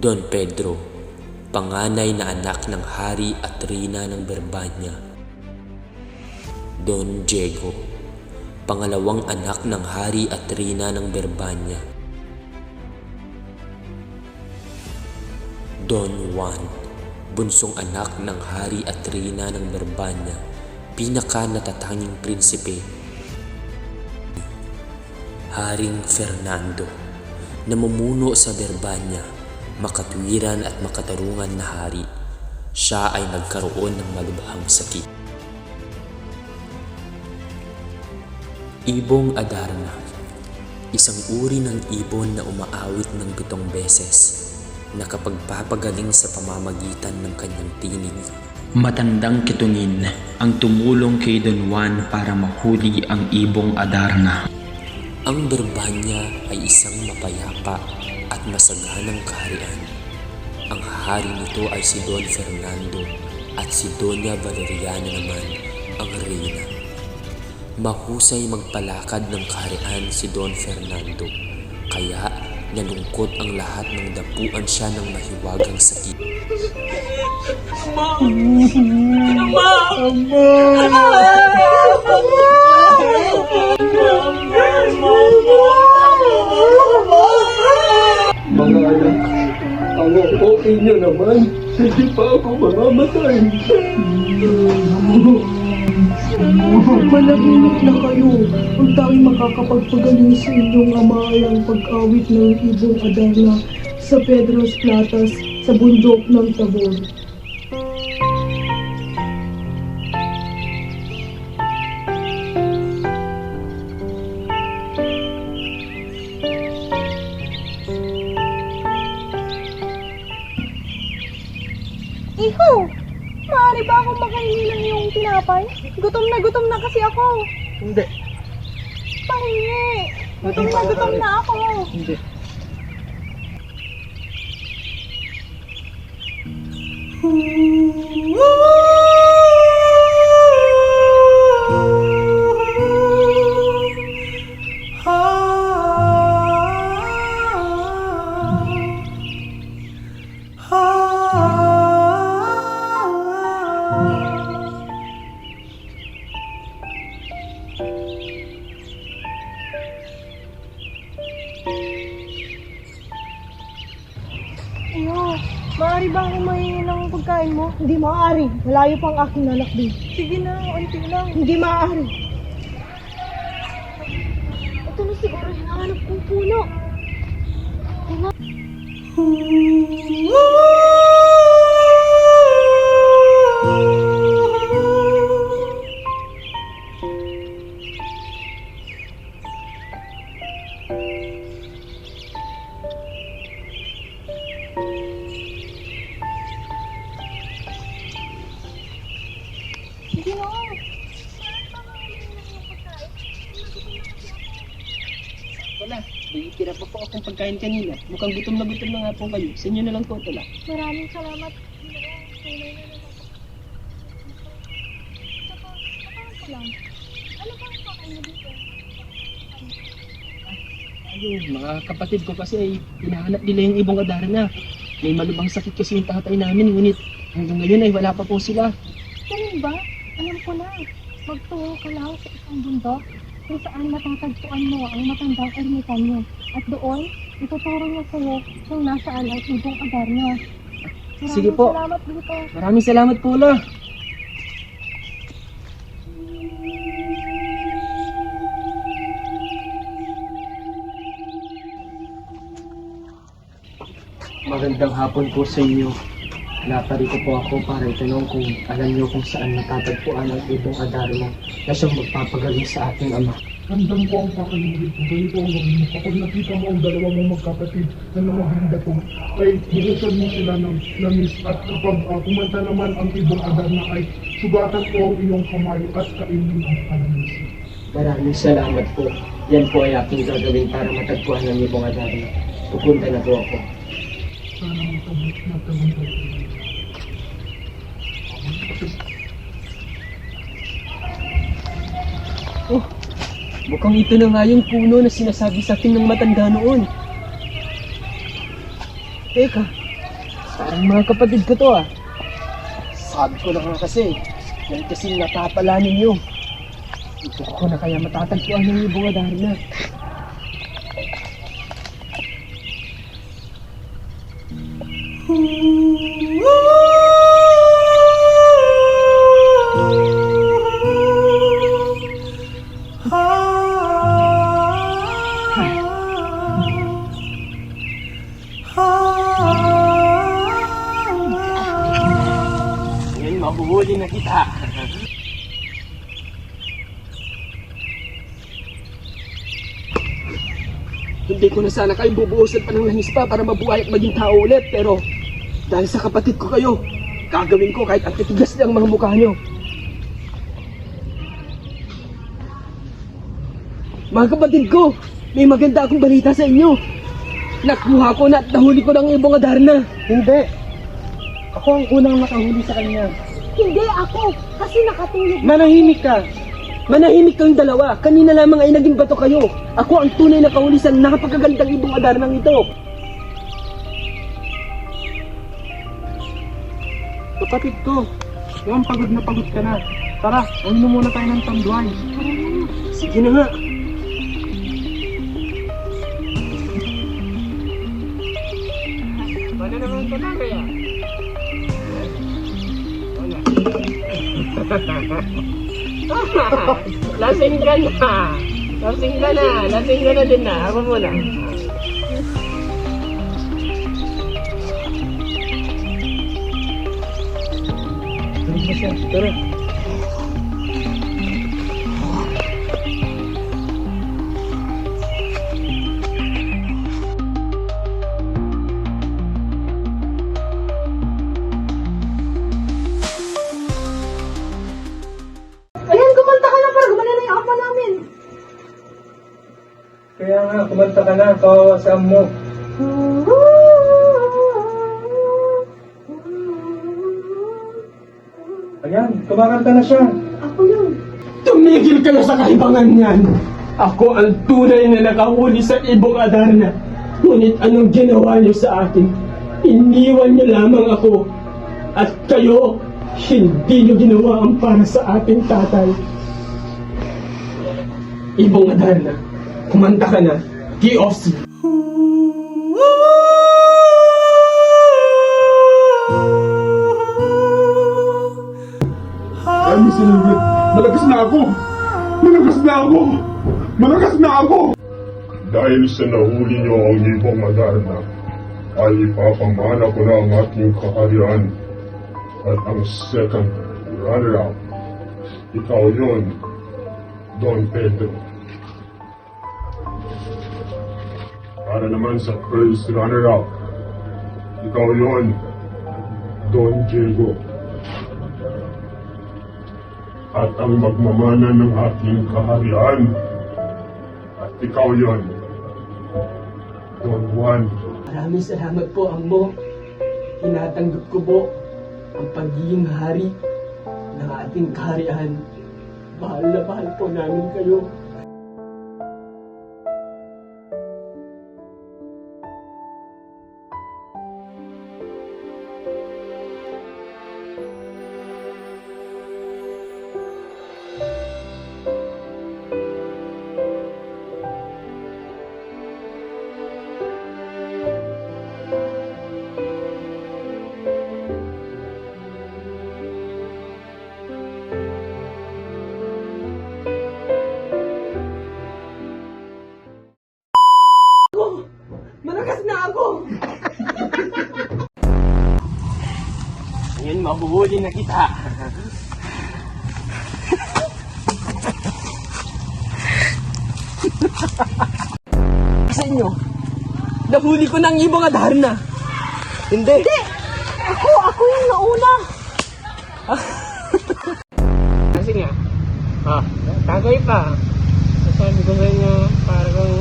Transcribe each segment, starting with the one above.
Don Pedro, panganay na anak ng Hari at Reyna ng Berbanya. Don Diego, pangalawang anak ng Hari at Reyna ng Berbanya. Don Juan, bunsong anak ng Hari at Reyna ng Berbanya, pinaka-natatanging prinsipe. Haring Fernando, namumuno sa Berbanya, makatwiran at makatarungan na hari. Siya ay nagkaroon ng malubhang sakit. Ibong Adarna, isang uri ng ibon na umaawit ng 7 beses, nakapagpapagaling sa pamamagitan ng kanyang tinig. Matandang Kitungin ang tumulong kay Don Juan para mahuli ang Ibong Adarna. Ang Berbanya ay isang mapayapa at masaganang kaharian. Ang hari nito ay si Don Fernando at si Doña Valeriana naman ang reyna. Mahusay magpalakad ng kaharian si Don Fernando, kaya nalungkot ang lahat ng dapuan siya ng mahiwagang sakit. Mga anak, ang okay niyo naman, hindi pa ako mamamatay. Managinip na kayo. Ang tanging makakapagpagaling sa inyong ama ay ang pag-awit ng Ibong Adarna sa Pedros Platas sa bundok ng Tabor. Iho! Maaari ba akong makahingi ng iyong tinapay? Gutom na kasi ako. Hindi. Pahingi! Gutom na ako. Hindi. Iho! Maaari ba akong mahingi ng pagkain mo? Hindi maaari. Malayo pa ang aking anak din. Sige na, unti lang. Hindi maaari. Ito na siguro hinahanap kong puno. Sige na. Wala, may tira pa po akong pagkain kanina. Mukhang gutom na nga po kayo. Sa inyo na lang po ito lang. Maraming salamat. Ano bang pakain mo dito? Ayun, mga kapatid ko kasi ay hinahanap nila yung Ibong Adarna. May malubhang sakit kasi yung tatay namin, ngunit hanggang ngayon ay wala pa po sila. Ganun ba? Alam ko na. Magtungo ka lang sa isang bundok kung saan matatagpuan mo ang matandang ermitanyo. At doon, ituturo niya sa'yo kung nasaan ang Ibong Adarna. Sige po. Salamat dito. Maraming salamat po la. Magandang hapon po sa inyo. Naparito po ako para itanong kung alam niyo kung saan matatagpuan ang Ibong Adarna na siyang magpapagaling sa ating ama. Handang po ang pakinig. Ganito ang gawin mo. Kapag nakita mo ang dalawa mong magkapatid na namaganda po, ay bukusan mo sila ng langis. At kapag kumanta naman ang Ibong Adarna ay sugatan po ang iyong kamay at kainin ang kalamis. Maraming salamat po. Yan po ay aking gagawin para matagpuan ang Ibong Adarna. Pupunta na po ako. Sana magtagumpay. Oh, mukhang ito na nga yung puno na sinasabi sa akin ng matanda noon. Teka, Parang mga kapatid ko to ah. Sabi ko na nga kasi, yan kasing napapala ninyo. Ito ko na kaya matatagpuan ng ibong Adarna. Ngayon mahuhuli na kita. Hindi ko na sana kayo bubuhusan pa ng langis pa para mabuhay at maging tao ulit. Pero dahil sa kapatid ko kayo, gagawin ko kahit ang titigas ng mga mukha nyo. Mga kapatid ko, may maganda akong balita sa inyo. Nakuha ko na at nahuli ko ng ibong Adarna. Hindi. Ako ang unang nakahuli sa kanya. Hindi ako, kasi nakatulog. Manahimik ka. Manahimik kayong dalawa. Kanina lamang ay naging bato kayo. Ako ang tunay na kahuli sa napakagandang ibong Adarnang ito. Kapatid ko, yan pagod na pagod ka na. Tara, uminom muna tayo ng tanduay. Sige na nga. Wala naman ka na kaya? Lasing ka na. Lasing ka na. Lasing ka na din na. Ako muna. Tuloy mo siya. Tara. Ayan, kumanta ka na para gumana na yung apa namin. Kaya nga, kumanta ka na. Kawawasan mo. Ayan, kumakanta na siya. Ako yun. Tumigil kayo sa kahibangan niyan. Ako ang tunay na nakahuli sa ibong Adarna. Ngunit anong ginawa niyo sa akin? Iniwan niyo lamang ako. At kayo, hindi niyo ginawa ang para sa ating tatay. Ibong Adarna, kumanta ka na. G-Offs. Ay, Silver, malakas na ako! Malakas na ako! Malakas na ako! Dahil sa nahuli niyo ang ibong Adarna, ay ipapamana ko na ang aking kaharian at ang second runner-up. Ikaw yon, Don Pedro. Para naman sa first runner-up, ikaw yon, Don Diego. At ang magmamana ng aking kaharian, at ikaw yon, Don Juan. Maraming salamat po, Ambo. Tinatanggap ko po ang pagiging hari ng ating kaharian. Mahal na mahal po namin kayo. Malakas na ako! Ngayon mahuhuli na kita. Sa inyo, nahuli ko ng ibong Adarna. Hindi. Ako yung nauna. Kasi nga, tagay pa. Sabi ko sa inyo, parang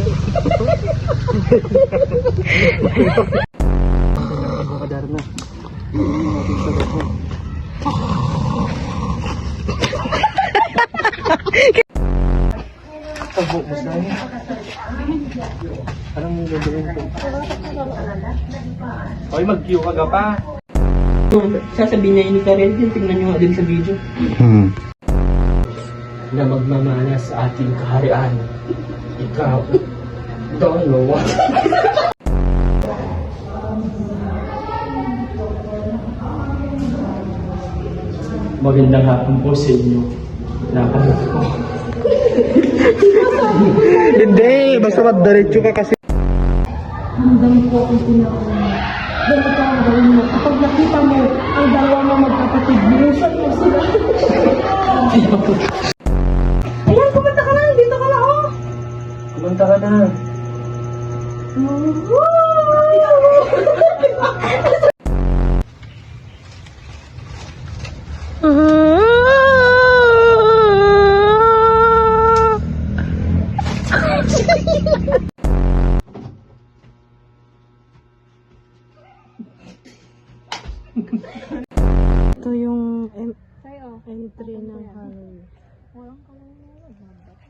ibong Adarna. Hindi natin sa loob. buhok mo sa akin. Anong gagawin ko? Hoy, mag-cue ka pa. Sasabihin niya ini ka rin din, tingnan niyo nga din sa video. Na magmamana sa ating kaharian. Ikaw, don't know what. Magandang hapon po sa inyo. Napanood ko. Hindi, basta magdiretso ka kasi. Handang ko ang pinakauna. Ganito ang gawin mo. Kapag nakita mo ang dalawa mo magkapatid, binusan mo sila. Ayan, pumunta ka na. Dito ka na, oh. Kumanta ka na. Ito yung Sa'yo, entry ng Halloween. walang kalawin.